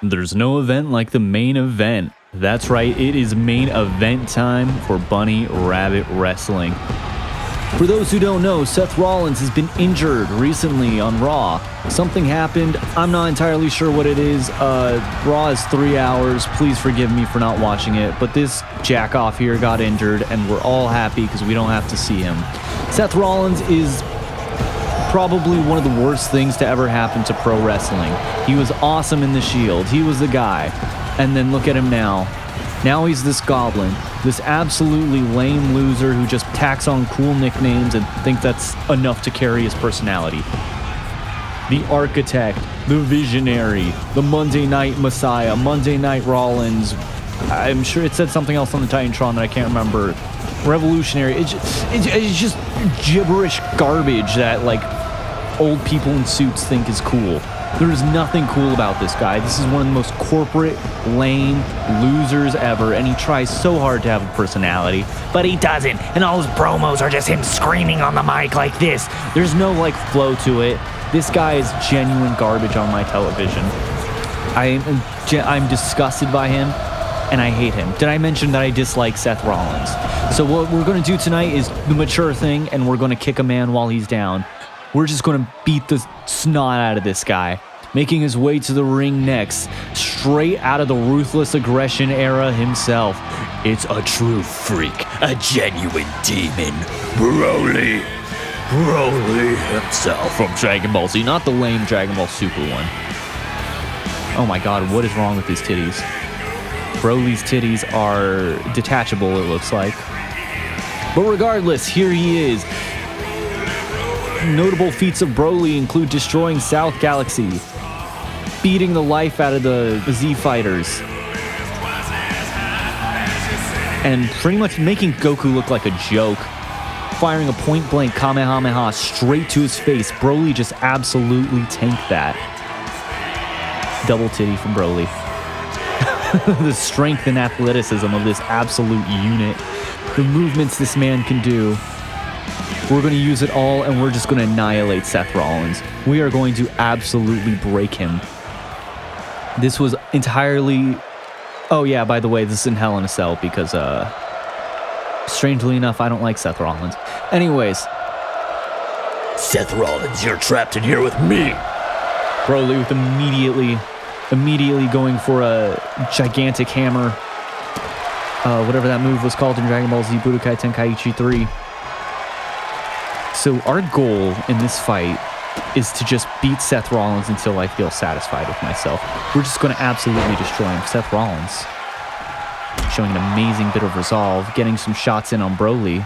There's no event like the main event. That's right, it is main event time for Bunny Rabbit Wrestling. For those who don't know, Seth Rollins has been injured recently on Raw. Something happened. I'm not entirely sure what it is. Raw is 3 hours. Please forgive me for not watching it. But this jackoff here got injured, and we're all happy because we don't have to see him. Seth Rollins is probably one of the worst things to ever happen to pro wrestling. He was awesome in the Shield. He was the guy. And then look at him now. Now he's this goblin, this absolutely lame loser who just tacks on cool nicknames and thinks that's enough to carry his personality. The Architect, the Visionary, the Monday Night Messiah, Monday Night Rollins. I'm sure it said something else on the Titantron that I can't remember. Revolutionary. It's just gibberish garbage that like old people in suits think is cool. There is nothing cool about this guy. This is one of the most corporate, lame losers ever, and he tries so hard to have a personality, but he doesn't, and all his promos are just him screaming on the mic like this. There's no, like, flow to it. This guy is genuine garbage on my television. I'm disgusted by him, and I hate him. Did I mention that I dislike Seth Rollins? So what we're going to do tonight is the mature thing, and we're going to kick a man while he's down. We're just going to beat the snot out of this guy. Making his way to the ring next, straight out of the Ruthless Aggression era himself. It's a true freak, a genuine demon. Broly himself from Dragon Ball Z, not the lame Dragon Ball Super one. Oh my god, what is wrong with these titties? Broly's titties are detachable, it looks like. But regardless, here he is. Notable feats of Broly include destroying South Galaxy, beating the life out of the Z Fighters, and pretty much making Goku look like a joke, firing a point-blank Kamehameha straight to his face. Broly just absolutely tanked that. Double titty from Broly. The strength and athleticism of this absolute unit. The movements this man can do. We're going to use it all, and we're just going to annihilate Seth Rollins. We are going to absolutely break him. This was entirely... Oh, yeah, by the way, this is in Hell in a Cell because, strangely enough, I don't like Seth Rollins. Anyways. Seth Rollins, you're trapped in here with me. Broly with immediately going for a gigantic hammer. Whatever that move was called in Dragon Ball Z Budokai Tenkaichi 3. So our goal in this fight is to just beat Seth Rollins until I feel satisfied with myself. We're just going to absolutely destroy him. Seth Rollins showing an amazing bit of resolve, getting some shots in on Broly.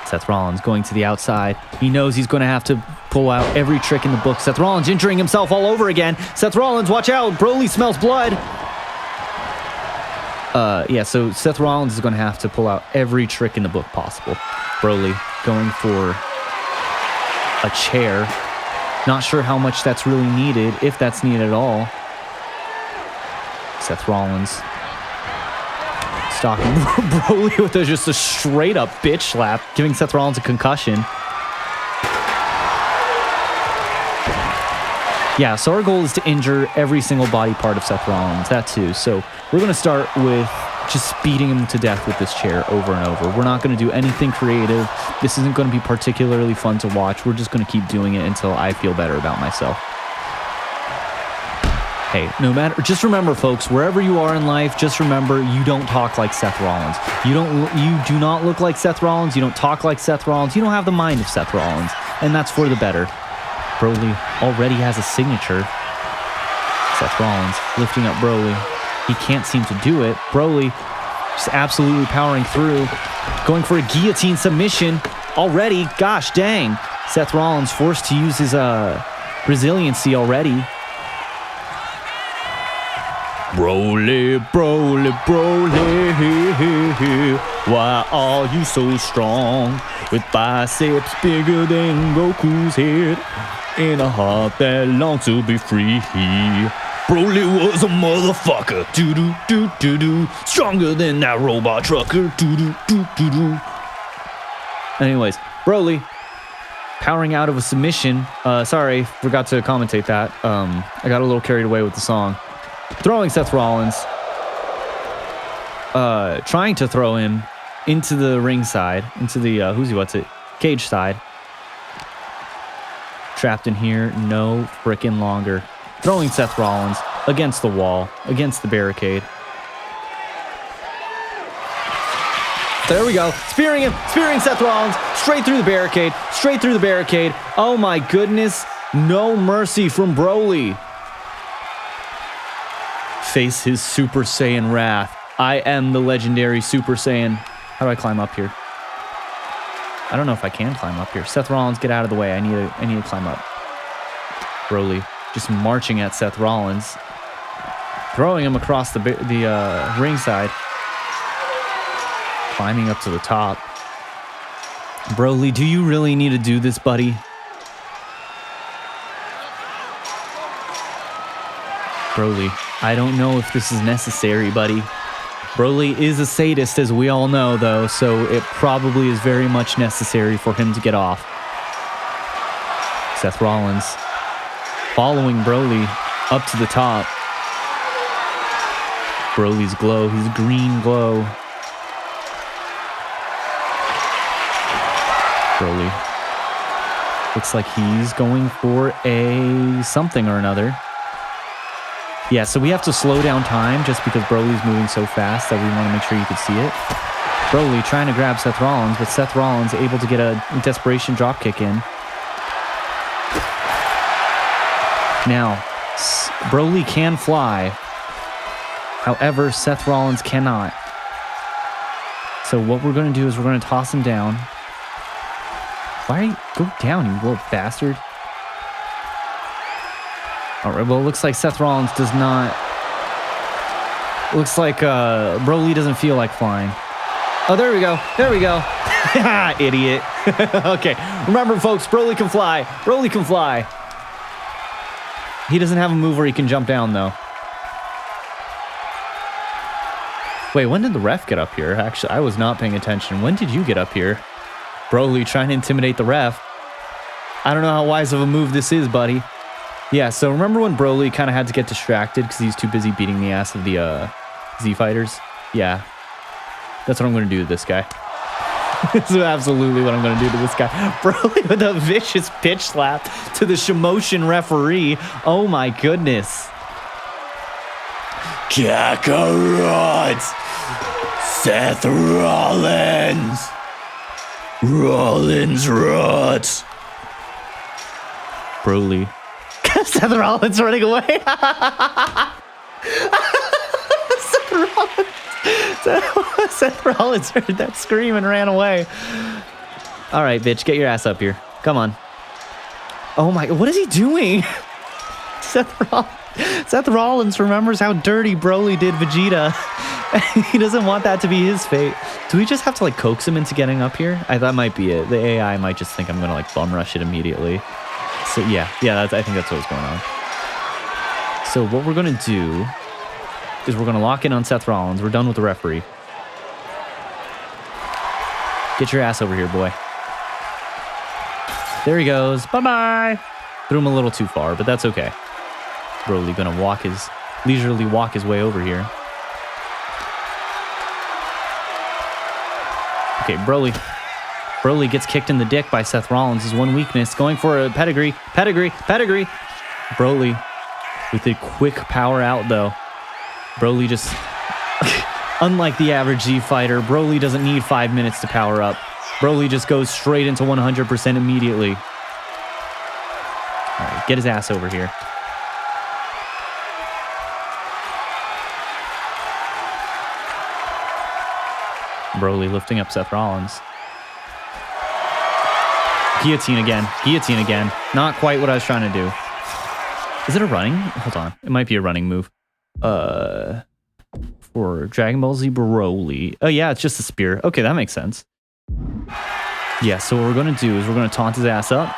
Seth Rollins going to the outside. He knows he's going to have to pull out every trick in the book. Seth Rollins injuring himself all over again. Seth Rollins, watch out. Broly smells blood. Yeah, so Seth Rollins is going to have to pull out every trick in the book possible. Broly going for a chair. Not sure how much that's really needed, if that's needed at all. Seth Rollins stalking Broly with just a straight up bitch slap, giving Seth Rollins a concussion. Yeah, so our goal is to injure every single body part of Seth Rollins, that too. So we're going to start with just beating him to death with this chair over and over. We're not going to do anything creative. This isn't going to be particularly fun to watch. We're just going to keep doing it until I feel better about myself. Hey, just remember, folks, wherever you are in life, just remember you don't talk like Seth Rollins. You do not look like Seth Rollins. You don't talk like Seth Rollins. You don't have the mind of Seth Rollins, and that's for the better. Broly already has a signature. Seth Rollins lifting up Broly. He can't seem to do it. Broly just absolutely powering through. Going for a guillotine submission already. Gosh dang. Seth Rollins forced to use his resiliency already. Broly, Broly, Broly, why are you so strong? With biceps bigger than Goku's head and a heart that longs to be free. Broly was a motherfucker, doo-doo-doo-doo-doo, stronger than that robot trucker, doo-doo-doo-doo-doo. Anyways, Broly powering out of a submission. Sorry, forgot to commentate that. I got a little carried away with the song. Throwing Seth Rollins. Trying to throw him into the ring side, into the, cage side. Trapped in here, no frickin' longer. Throwing Seth Rollins against the wall, against the barricade. There we go. Spearing him, spearing Seth Rollins, straight through the barricade, straight through the barricade. Oh my goodness, no mercy from Broly. Face his Super Saiyan wrath. I am the legendary Super Saiyan. How do I climb up here? I don't know if I can climb up here. Seth Rollins, get out of the way. I need to climb up. Broly just marching at Seth Rollins, throwing him across the ringside, climbing up to the top. Broly, do you really need to do this, buddy? Broly, I don't know if this is necessary, buddy. Broly is a sadist, as we all know, though, so it probably is very much necessary for him to get off. Seth Rollins following Broly up to the top. Broly's glow, his green glow. Broly looks like he's going for a something or another. Yeah, so we have to slow down time just because Broly's moving so fast that we want to make sure you can see it. Broly trying to grab Seth Rollins, but Seth Rollins able to get a desperation dropkick in. Now, Broly can fly. However, Seth Rollins cannot. So what we're going to do is we're going to toss him down. Why are you... Go down, you little bastard. Alright, well, it looks like Seth Rollins does not... Looks like Broly doesn't feel like flying. Oh, there we go. There we go. Idiot. Okay, remember, folks, Broly can fly. Broly can fly. He doesn't have a move where he can jump down, though. Wait, when did the ref get up here? Actually, I was not paying attention. When did you get up here? Broly trying to intimidate the ref. I don't know how wise of a move this is, buddy. Yeah, so remember when Broly kind of had to get distracted because he's too busy beating the ass of the Z fighters? Yeah. That's what I'm going to do to this guy. This is absolutely what I'm going to do to this guy. Broly with a vicious pitch slap to the Shimoshin referee. Oh my goodness. Kakarot! Seth Rollins! Rollins rot! Broly. Seth Rollins running away. Seth Rollins heard that scream and ran away. All right, bitch, get your ass up here. Come on. Oh my, what is he doing? Seth Rollins remembers how dirty Broly did Vegeta. He doesn't want that to be his fate. Do we just have to like coax him into getting up here? That might be it. The AI might just think I'm gonna like bum rush it immediately. So yeah, I think that's what's going on. So what we're gonna do is we're gonna lock in on Seth Rollins. We're done with the referee. Get your ass over here, boy. There he goes. Bye-bye. Threw him a little too far, but that's okay. Broly gonna leisurely walk his way over here. Okay, Broly gets kicked in the dick by Seth Rollins. His one weakness. Going for a pedigree. Broly with a quick power out, though. Broly just... Unlike the average Z fighter, Broly doesn't need 5 minutes to power up. Broly just goes straight into 100% immediately. All right, get his ass over here. Broly lifting up Seth Rollins. Guillotine again. Not quite what I was trying to do. Is it a running? Hold on. It might be a running move. For Dragon Ball Z Broly. Oh, yeah, it's just a spear. Okay, that makes sense. Yeah, so what we're going to do is we're going to taunt his ass up.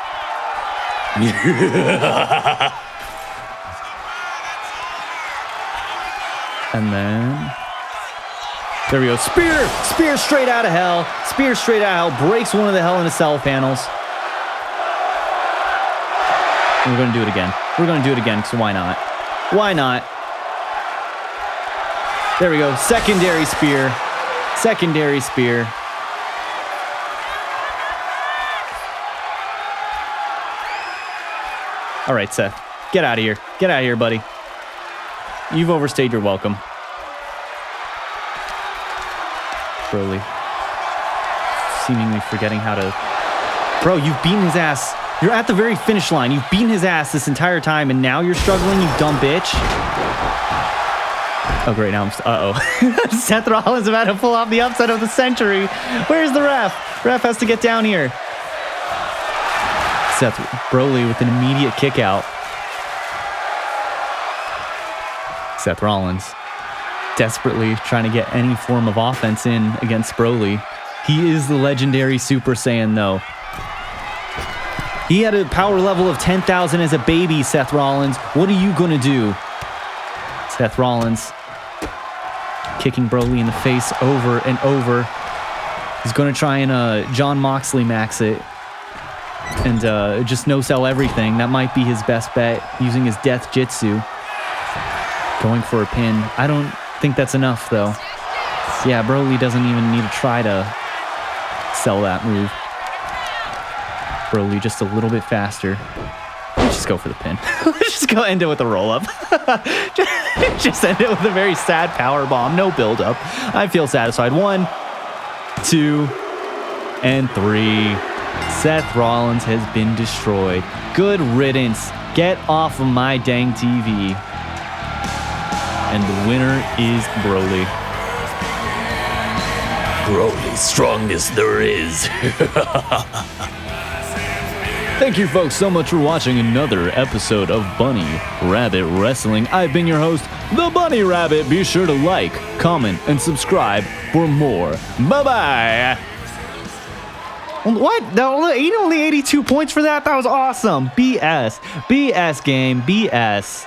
And then... There we go. Spear! Spear straight out of hell. Spear straight out of hell. Breaks one of the Hell in a Cell panels. And we're going to do it again. We're going to do it again, so why not? Why not? There we go. Secondary spear. Secondary spear. All right, Seth. Get out of here. Get out of here, buddy. You've overstayed your welcome. Broly. Seemingly forgetting how to... Bro, you've beaten his ass. You're at the very finish line. You've beaten his ass this entire time, and now you're struggling, you dumb bitch. Oh, great. Now I'm... Uh-oh. Seth Rollins about to pull off the upset of the century. Where's the ref? Ref has to get down here. Seth Broly with an immediate kick out. Seth Rollins desperately trying to get any form of offense in against Broly. He is the legendary Super Saiyan, though. He had a power level of 10,000 as a baby, Seth Rollins. What are you going to do? Seth Rollins kicking Broly in the face over and over. He's going to try and John Moxley max it and just no-sell everything. That might be his best bet, using his Death Jitsu. Going for a pin. I don't think that's enough, though. Yeah, Broly doesn't even need to try to sell that move. Broly just a little bit faster. Let's just go for the pin. Let's just go end it with a roll-up. just end it with a very sad power bomb. No build-up. I feel satisfied. 1, 2, and 3. Seth Rollins has been destroyed. Good riddance. Get off of my dang TV. And the winner is Broly. Broly, strongest there is. Thank you folks so much for watching another episode of Bunny Rabbit Wrestling. I've been your host, the Bunny Rabbit. Be sure to like, comment, and subscribe for more. Bye-bye. What? Only 82 points for that? That was awesome. BS. BS game. BS.